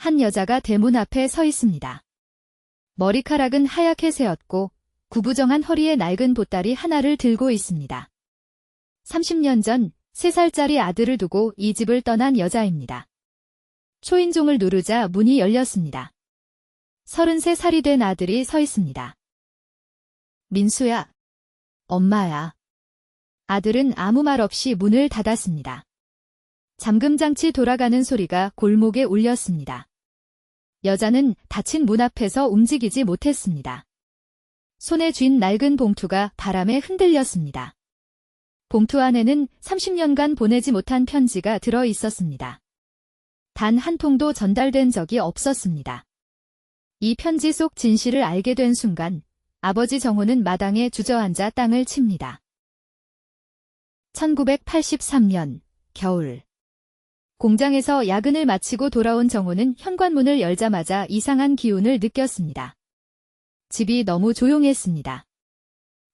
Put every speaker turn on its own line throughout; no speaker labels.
한 여자가 대문 앞에 서 있습니다. 머리카락은 하얗게 새었고 구부정한 허리에 낡은 보따리 하나를 들고 있습니다. 30년 전 3살짜리 아들을 두고 이 집을 떠난 여자입니다. 초인종을 누르자 문이 열렸습니다. 33살이 된 아들이 서 있습니다. 민수야. 엄마야. 아들은 아무 말 없이 문을 닫았습니다. 잠금장치 돌아가는 소리가 골목에 울렸습니다. 여자는 닫힌 문 앞에서 움직이지 못했습니다. 손에 쥔 낡은 봉투가 바람에 흔들렸습니다. 봉투 안에는 30년간 보내지 못한 편지가 들어 있었습니다. 단 한 통도 전달된 적이 없었습니다. 이 편지 속 진실을 알게 된 순간 아버지 정호는 마당에 주저앉아 땅을 칩니다. 1983년 겨울. 공장에서 야근을 마치고 돌아온 정호는 현관문을 열자마자 이상한 기운을 느꼈습니다. 집이 너무 조용했습니다.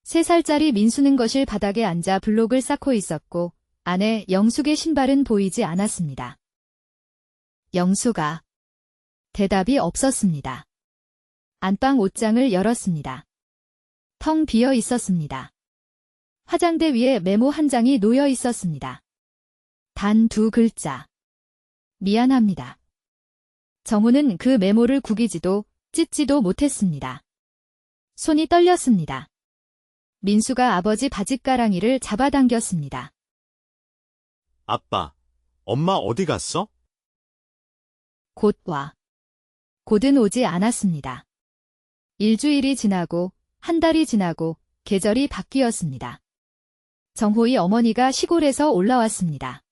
3살짜리 민수는 거실 바닥에 앉아 블록을 쌓고 있었고 안에 영숙의 신발은 보이지 않았습니다. 영숙아. 대답이 없었습니다. 안방 옷장을 열었습니다. 텅 비어 있었습니다. 화장대 위에 메모 한 장이 놓여 있었습니다. 단 2글자. 미안합니다. 정호는 그 메모를 구기지도 찢지도 못했습니다. 손이 떨렸습니다. 민수가 아버지 바짓가랑이를 잡아당겼습니다.
아빠, 엄마 어디 갔어?
곧 와. 곧은 오지 않았습니다. 일주일이 지나고 한 달이 지나고 계절이 바뀌었습니다. 정호의 어머니가 시골에서 올라왔습니다.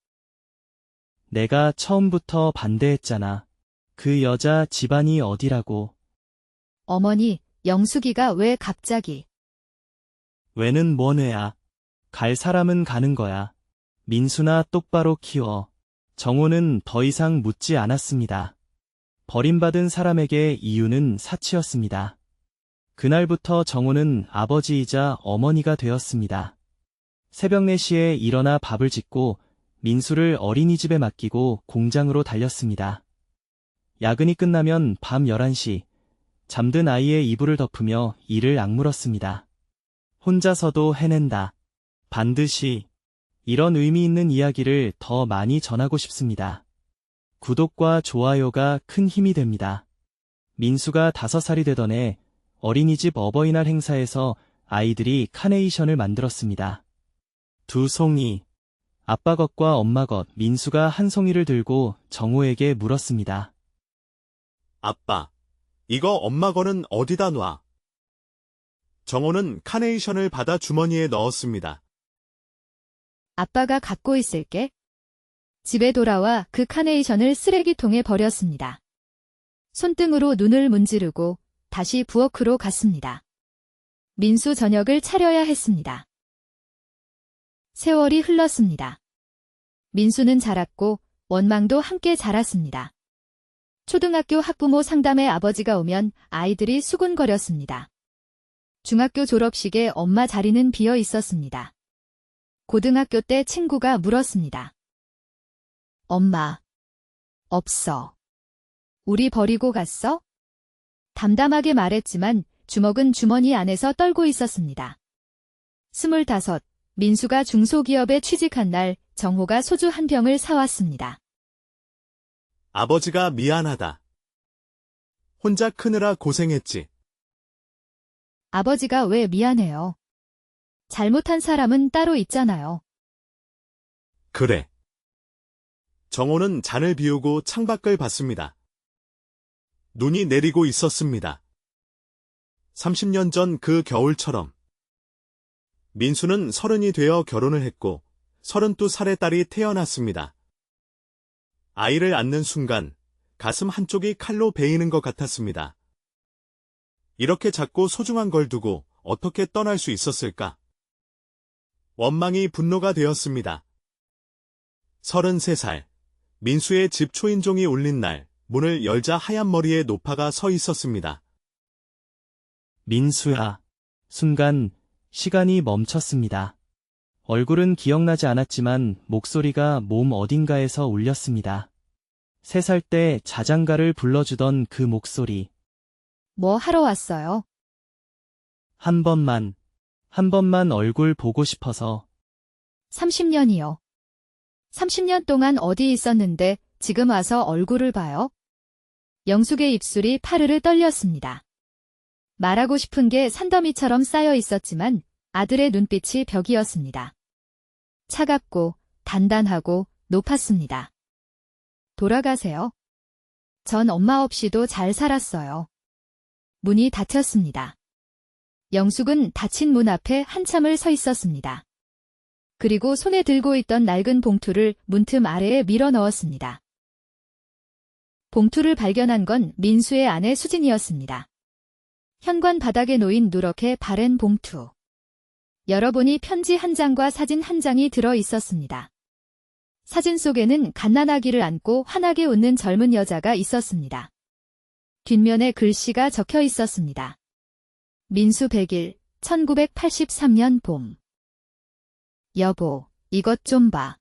내가 처음부터 반대했잖아. 그 여자 집안이 어디라고.
어머니, 영숙이가 왜 갑자기.
왜는 뭔 왜야. 갈 사람은 가는 거야. 민수나 똑바로 키워. 정호는 더 이상 묻지 않았습니다. 버림받은 사람에게 이유는 사치였습니다. 그날부터 정호는 아버지이자 어머니가 되었습니다. 새벽 4시에 일어나 밥을 짓고 민수를 어린이집에 맡기고 공장으로 달렸습니다. 야근이 끝나면 밤 11시, 잠든 아이의 이불을 덮으며 이를 악물었습니다. 혼자서도 해낸다. 반드시. 이런 의미 있는 이야기를 더 많이 전하고 싶습니다. 구독과 좋아요가 큰 힘이 됩니다. 민수가 5살이 되던 해 어린이집 어버이날 행사에서 아이들이 카네이션을 만들었습니다. 2송이. 아빠 것과 엄마 것. 민수가 한 송이를 들고 정호에게 물었습니다.
아빠, 이거 엄마 거는 어디다 놔? 정호는 카네이션을 받아 주머니에 넣었습니다.
아빠가 갖고 있을게. 집에 돌아와 그 카네이션을 쓰레기통에 버렸습니다. 손등으로 눈을 문지르고 다시 부엌으로 갔습니다. 민수 저녁을 차려야 했습니다. 세월이 흘렀습니다. 민수는 자랐고 원망도 함께 자랐습니다. 초등학교 학부모 상담에 아버지가 오면 아이들이 수군거렸습니다. 중학교 졸업식에 엄마 자리는 비어 있었습니다. 고등학교 때 친구가 물었습니다. 엄마, 없어. 우리 버리고 갔어? 담담하게 말했지만 주먹은 주머니 안에서 떨고 있었습니다. 25, 민수가 중소기업에 취직한 날 정호가 소주 한 병을 사왔습니다.
아버지가 미안하다. 혼자 크느라 고생했지.
아버지가 왜 미안해요? 잘못한 사람은 따로 있잖아요.
그래. 정호는 잔을 비우고 창밖을 봤습니다. 눈이 내리고 있었습니다. 30년 전 그 겨울처럼. 민수는 30이 되어 결혼을 했고 32살의 딸이 태어났습니다. 아이를 안는 순간 가슴 한쪽이 칼로 베이는 것 같았습니다. 이렇게 작고 소중한 걸 두고 어떻게 떠날 수 있었을까? 원망이 분노가 되었습니다. 33살, 민수의 집 초인종이 울린 날, 문을 열자 하얀 머리에 노파가 서 있었습니다.
민수야. 순간 시간이 멈췄습니다. 얼굴은 기억나지 않았지만 목소리가 몸 어딘가에서 울렸습니다. 3살 때 자장가를 불러주던 그 목소리.
뭐 하러 왔어요?
한 번만 얼굴 보고 싶어서.
30년이요. 30년 동안 어디 있었는데 지금 와서 얼굴을 봐요? 영숙의 입술이 파르르 떨렸습니다. 말하고 싶은 게 산더미처럼 쌓여 있었지만 아들의 눈빛이 벽이었습니다. 차갑고 단단하고 높았습니다. 돌아가세요. 전 엄마 없이도 잘 살았어요. 문이 닫혔습니다. 영숙은 닫힌 문 앞에 한참을 서 있었습니다. 그리고 손에 들고 있던 낡은 봉투를 문틈 아래에 밀어 넣었습니다. 봉투를 발견한 건 민수의 아내 수진이었습니다. 현관 바닥에 놓인 누렇게 바랜 봉투. 열어보니 편지 한 장과 사진 한 장이 들어 있었습니다. 사진 속에는 갓난아기를 안고 환하게 웃는 젊은 여자가 있었습니다. 뒷면에 글씨가 적혀 있었습니다. 민수 100일, 1983년 봄. 여보, 이것 좀 봐.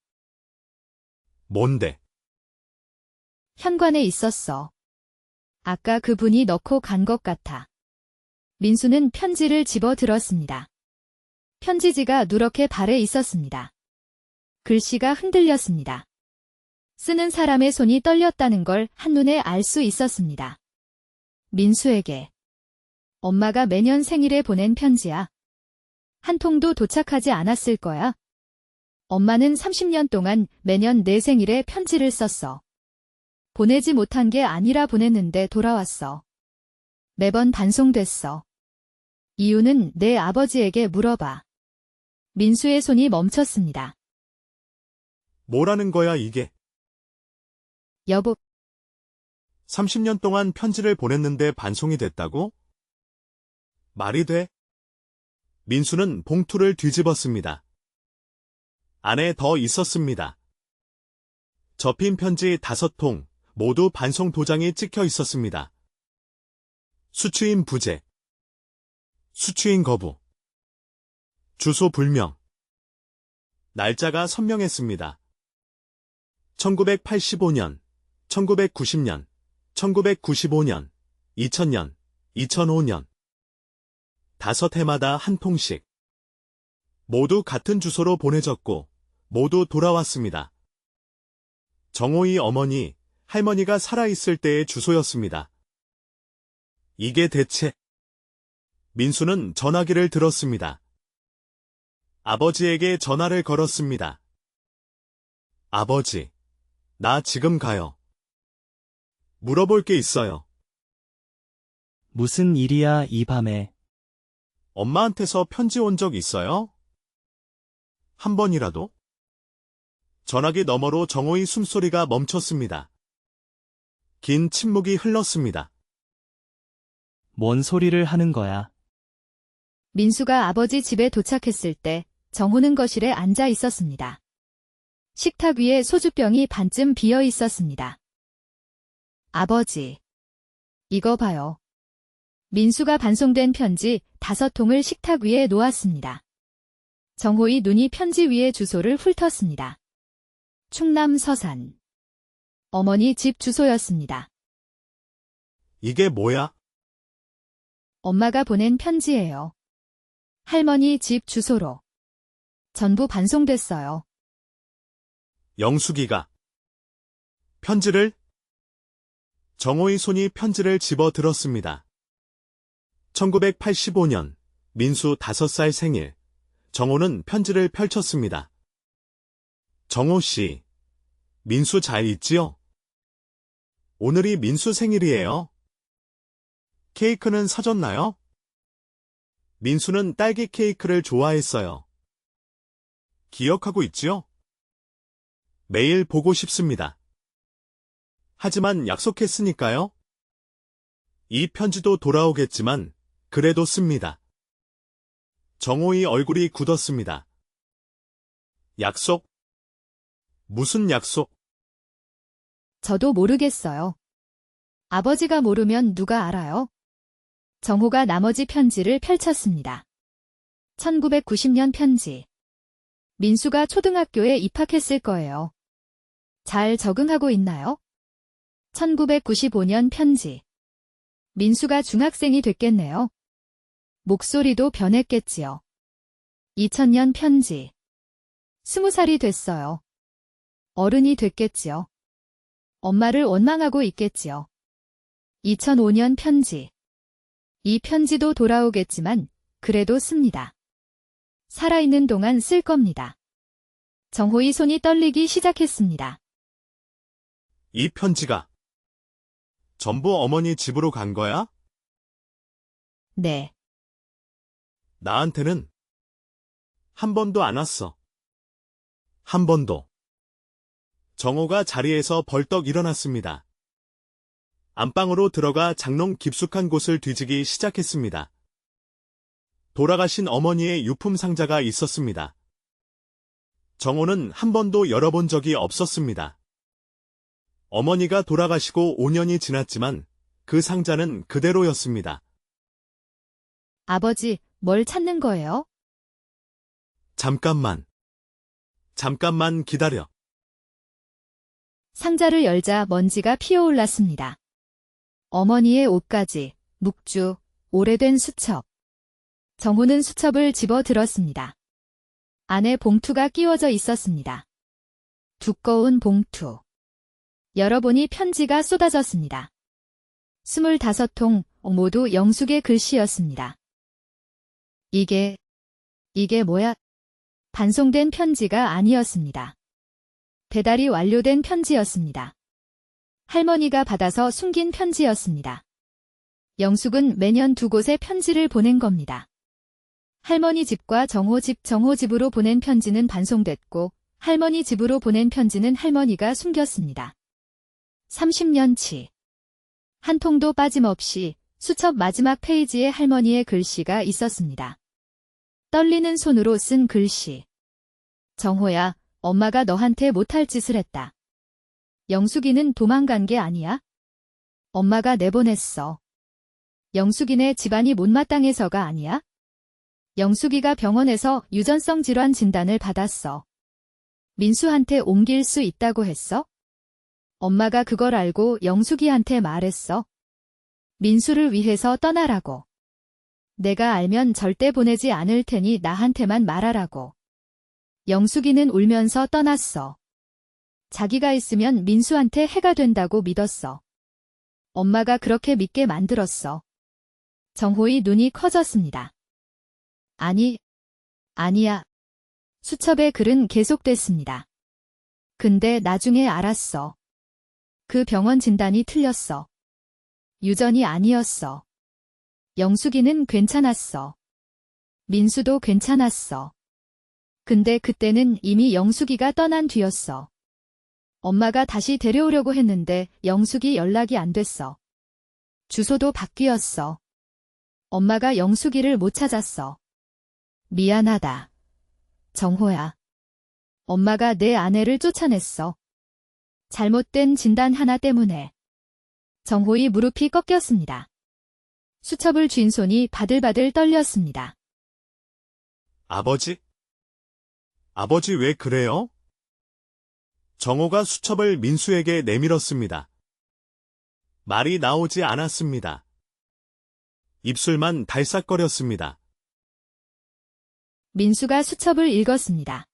뭔데?
현관에 있었어. 아까 그분이 넣고 간 것 같아. 민수는 편지를 집어 들었습니다. 편지지가 누렇게 발에 있었습니다. 글씨가 흔들렸습니다. 쓰는 사람의 손이 떨렸다는 걸 한눈에 알 수 있었습니다. 민수에게. 엄마가 매년 생일에 보낸 편지야. 한 통도 도착하지 않았을 거야. 엄마는 30년 동안 매년 내 생일에 편지를 썼어. 보내지 못한 게 아니라 보냈는데 돌아왔어. 매번 반송됐어. 이유는 내 아버지에게 물어봐. 민수의 손이 멈췄습니다.
뭐라는 거야, 이게?
여보,
30년 동안 편지를 보냈는데 반송이 됐다고? 말이 돼? 민수는 봉투를 뒤집었습니다. 안에 더 있었습니다. 접힌 편지 5통, 모두 반송 도장이 찍혀 있었습니다. 수취인 부재, 수취인 거부, 주소 불명, 날짜가 선명했습니다. 1985년, 1990년, 1995년, 2000년, 2005년. 5해마다 한 통씩. 모두 같은 주소로 보내졌고, 모두 돌아왔습니다. 정호희 어머니, 할머니가 살아있을 때의 주소였습니다. 이게 대체? 민수는 전화기를 들었습니다. 아버지에게 전화를 걸었습니다. 아버지, 나 지금 가요. 물어볼 게 있어요.
무슨 일이야, 이 밤에.
엄마한테서 편지 온 적 있어요? 한 번이라도? 전화기 너머로 정호의 숨소리가 멈췄습니다. 긴 침묵이 흘렀습니다.
뭔 소리를 하는 거야.
민수가 아버지 집에 도착했을 때 정호는 거실에 앉아 있었습니다. 식탁 위에 소주병이 반쯤 비어 있었습니다. 아버지, 이거 봐요. 민수가 반송된 편지 5통을 식탁 위에 놓았습니다. 정호의 눈이 편지 위에 주소를 훑었습니다. 충남 서산. 어머니 집 주소였습니다.
이게 뭐야?
엄마가 보낸 편지예요. 할머니 집 주소로. 전부 반송됐어요.
영숙이가 편지를? 정호의 손이 편지를 집어 들었습니다. 1985년 민수 5살 생일. 정호는 편지를 펼쳤습니다. 정호 씨, 민수 잘 있지요? 오늘이 민수 생일이에요. 케이크는 사줬나요? 민수는 딸기 케이크를 좋아했어요. 기억하고 있지요? 매일 보고 싶습니다. 하지만 약속했으니까요. 이 편지도 돌아오겠지만 그래도 씁니다. 정호의 얼굴이 굳었습니다. 약속? 무슨 약속?
저도 모르겠어요. 아버지가 모르면 누가 알아요? 정호가 나머지 편지를 펼쳤습니다. 1990년 편지. 민수가 초등학교에 입학했을 거예요. 잘 적응하고 있나요? 1995년 편지. 민수가 중학생이 됐겠네요. 목소리도 변했겠지요. 2000년 편지. 20살이 됐어요. 어른이 됐겠지요. 엄마를 원망하고 있겠지요. 2005년 편지. 이 편지도 돌아오겠지만 그래도 씁니다. 살아있는 동안 쓸 겁니다. 정호의 손이 떨리기 시작했습니다.
이 편지가 전부 어머니 집으로 간 거야?
네,
나한테는 한 번도 안 왔어. 한 번도. 정호가 자리에서 벌떡 일어났습니다. 안방으로 들어가 장롱 깊숙한 곳을 뒤지기 시작했습니다. 돌아가신 어머니의 유품 상자가 있었습니다. 정호는 한 번도 열어본 적이 없었습니다. 어머니가 돌아가시고 5년이 지났지만 그 상자는 그대로였습니다.
아버지, 뭘 찾는 거예요?
잠깐만. 잠깐만 기다려.
상자를 열자 먼지가 피어올랐습니다. 어머니의 옷가지, 묵주, 오래된 수첩. 정호는 수첩을 집어 들었습니다. 안에 봉투가 끼워져 있었습니다. 두꺼운 봉투. 열어보니 편지가 쏟아졌습니다. 25통, 모두 영숙의 글씨였습니다. 이게 뭐야? 반송된 편지가 아니었습니다. 배달이 완료된 편지였습니다. 할머니가 받아서 숨긴 편지였습니다. 영숙은 매년 두 곳에 편지를 보낸 겁니다. 할머니 집과 정호 집으로 보낸 편지는 반송됐고 할머니 집으로 보낸 편지는 할머니가 숨겼습니다. 30년치. 한 통도 빠짐없이 수첩 마지막 페이지에 할머니의 글씨가 있었습니다. 떨리는 손으로 쓴 글씨. 정호야, 엄마가 너한테 못할 짓을 했다. 영숙이는 도망간 게 아니야? 엄마가 내보냈어. 영숙이네 집안이 못마땅해서가 아니야? 영숙이가 병원에서 유전성 질환 진단을 받았어. 민수한테 옮길 수 있다고 했어? 엄마가 그걸 알고 영숙이한테 말했어. 민수를 위해서 떠나라고. 내가 알면 절대 보내지 않을 테니 나한테만 말하라고. 영숙이는 울면서 떠났어. 자기가 있으면 민수한테 해가 된다고 믿었어. 엄마가 그렇게 믿게 만들었어. 정호의 눈이 커졌습니다. 아니야. 수첩의 글은 계속됐습니다. 근데 나중에 알았어. 그 병원 진단이 틀렸어. 유전이 아니었어. 영숙이는 괜찮았어. 민수도 괜찮았어. 근데 그때는 이미 영숙이가 떠난 뒤였어. 엄마가 다시 데려오려고 했는데 영숙이 연락이 안 됐어. 주소도 바뀌었어. 엄마가 영숙이를 못 찾았어. 미안하다. 정호야. 엄마가 내 아내를 쫓아냈어. 잘못된 진단 하나 때문에. 정호의 무릎이 꺾였습니다. 수첩을 쥔 손이 바들바들 떨렸습니다.
아버지? 아버지 왜 그래요? 정호가 수첩을 민수에게 내밀었습니다. 말이 나오지 않았습니다. 입술만 달싹거렸습니다.
민수가 수첩을 읽었습니다.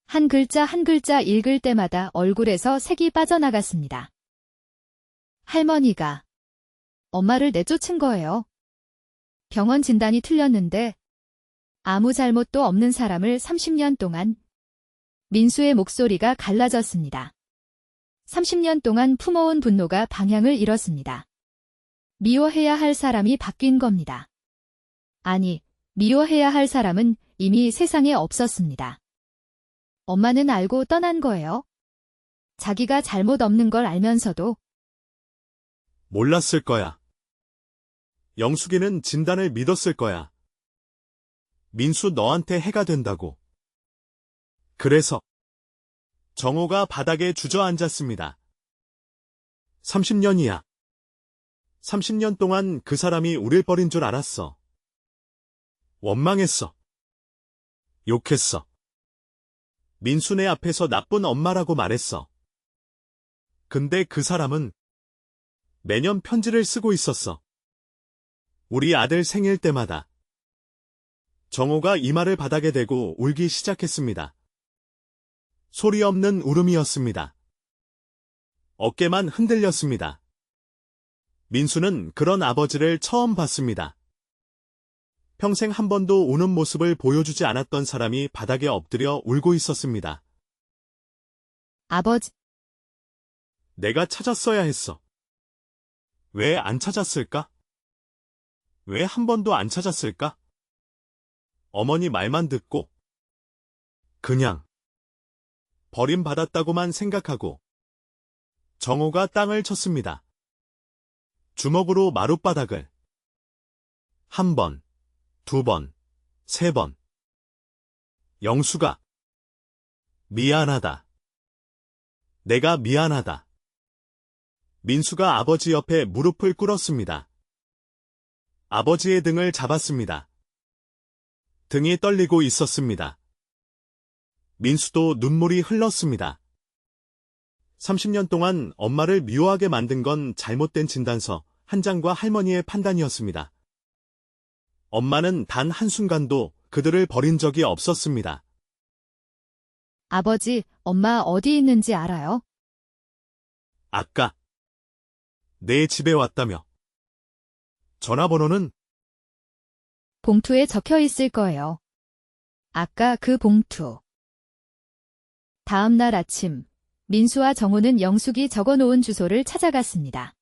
한 글자 한 글자 읽을 때마다 얼굴에서 색이 빠져나갔습니다. 할머니가 엄마를 내쫓은 거예요. 병원 진단이 틀렸는데 아무 잘못도 없는 사람을 30년 동안. 민수의 목소리가 갈라졌습니다. 30년 동안 품어온 분노가 방향을 잃었습니다. 미워해야 할 사람이 바뀐 겁니다. 아니, 미워해야 할 사람은 이미 세상에 없었습니다. 엄마는 알고 떠난 거예요. 자기가 잘못 없는 걸 알면서도.
몰랐을 거야. 영숙이는 진단을 믿었을 거야. 민수 너한테 해가 된다고. 그래서 정호가 바닥에 주저앉았습니다. 30년이야. 30년 동안 그 사람이 우릴 버린 줄 알았어. 원망했어. 욕했어. 민수네 앞에서 나쁜 엄마라고 말했어. 근데 그 사람은 매년 편지를 쓰고 있었어. 우리 아들 생일 때마다. 정호가 이마를 바닥에 대고 울기 시작했습니다. 소리 없는 울음이었습니다. 어깨만 흔들렸습니다. 민수는 그런 아버지를 처음 봤습니다. 평생 한 번도 우는 모습을 보여주지 않았던 사람이 바닥에 엎드려 울고 있었습니다.
아버지,
내가 찾았어야 했어. 왜 안 찾았을까? 왜 한 번도 안 찾았을까? 어머니 말만 듣고 그냥 버림받았다고만 생각하고 정호가 땅을 쳤습니다. 주먹으로 마룻바닥을 한 번, 두 번, 세 번. 영수가 미안하다. 내가 미안하다. 민수가 아버지 옆에 무릎을 꿇었습니다. 아버지의 등을 잡았습니다. 등이 떨리고 있었습니다. 민수도 눈물이 흘렀습니다. 30년 동안 엄마를 미워하게 만든 건 잘못된 진단서 한 장과 할머니의 판단이었습니다. 엄마는 단 한순간도 그들을 버린 적이 없었습니다.
아버지, 엄마 어디 있는지 알아요?
아까 내 집에 왔다며. 전화번호는?
봉투에 적혀 있을 거예요. 아까 그 봉투. 다음 날 아침, 민수와 정호는 영숙이 적어놓은 주소를 찾아갔습니다.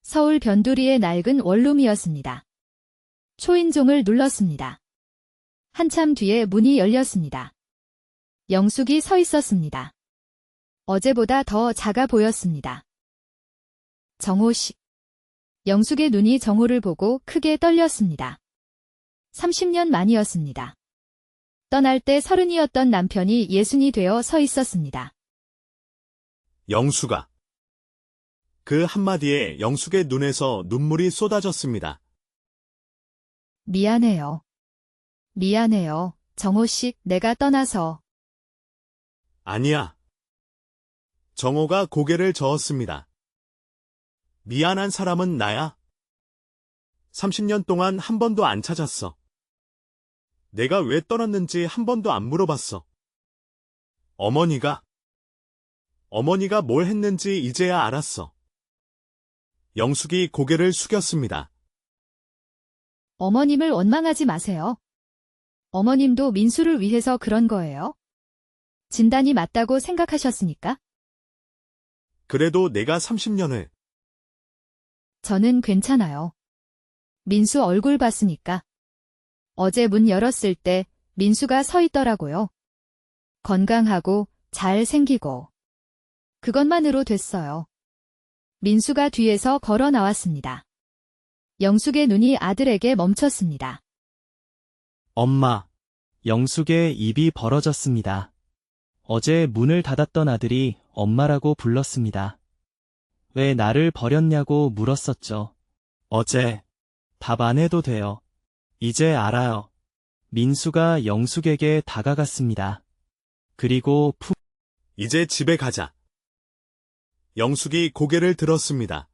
서울 변두리의 낡은 원룸이었습니다. 초인종을 눌렀습니다. 한참 뒤에 문이 열렸습니다. 영숙이 서 있었습니다. 어제보다 더 작아 보였습니다. 정호 씨. 영숙의 눈이 정호를 보고 크게 떨렸습니다. 30년 만이었습니다. 떠날 때 30이었던 남편이 60이 되어 서 있었습니다.
영수가. 그 한마디에 영숙의 눈에서 눈물이 쏟아졌습니다.
미안해요. 미안해요. 정호 씨, 내가 떠나서.
아니야. 정호가 고개를 저었습니다. 미안한 사람은 나야. 30년 동안 한 번도 안 찾았어. 내가 왜 떠났는지 한 번도 안 물어봤어. 어머니가 뭘 했는지 이제야 알았어. 영숙이 고개를 숙였습니다.
어머님을 원망하지 마세요. 어머님도 민수를 위해서 그런 거예요. 진단이 맞다고 생각하셨으니까.
그래도 내가 30년을
저는 괜찮아요. 민수 얼굴 봤으니까. 어제 문 열었을 때 민수가 서 있더라고요. 건강하고 잘생기고. 그것만으로 됐어요. 민수가 뒤에서 걸어 나왔습니다. 영숙의 눈이 아들에게 멈췄습니다.
엄마. 영숙의 입이 벌어졌습니다. 어제 문을 닫았던 아들이 엄마라고 불렀습니다. 왜 나를 버렸냐고 물었었죠. 어제 답 안 해도 돼요. 이제 알아요. 민수가 영숙에게 다가갔습니다. 그리고
이제 집에 가자. 영숙이 고개를 들었습니다.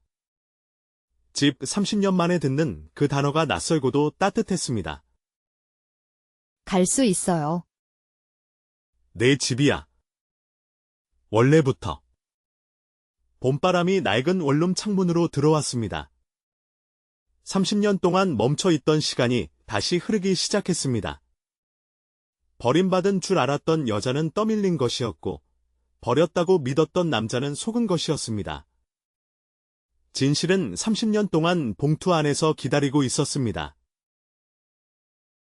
집 30년 만에 듣는 그 단어가 낯설고도 따뜻했습니다.
갈 수 있어요.
내 집이야. 원래부터. 봄바람이 낡은 원룸 창문으로 들어왔습니다. 30년 동안 멈춰있던 시간이 다시 흐르기 시작했습니다. 버림받은 줄 알았던 여자는 떠밀린 것이었고, 버렸다고 믿었던 남자는 속은 것이었습니다. 진실은 30년 동안 봉투 안에서 기다리고 있었습니다.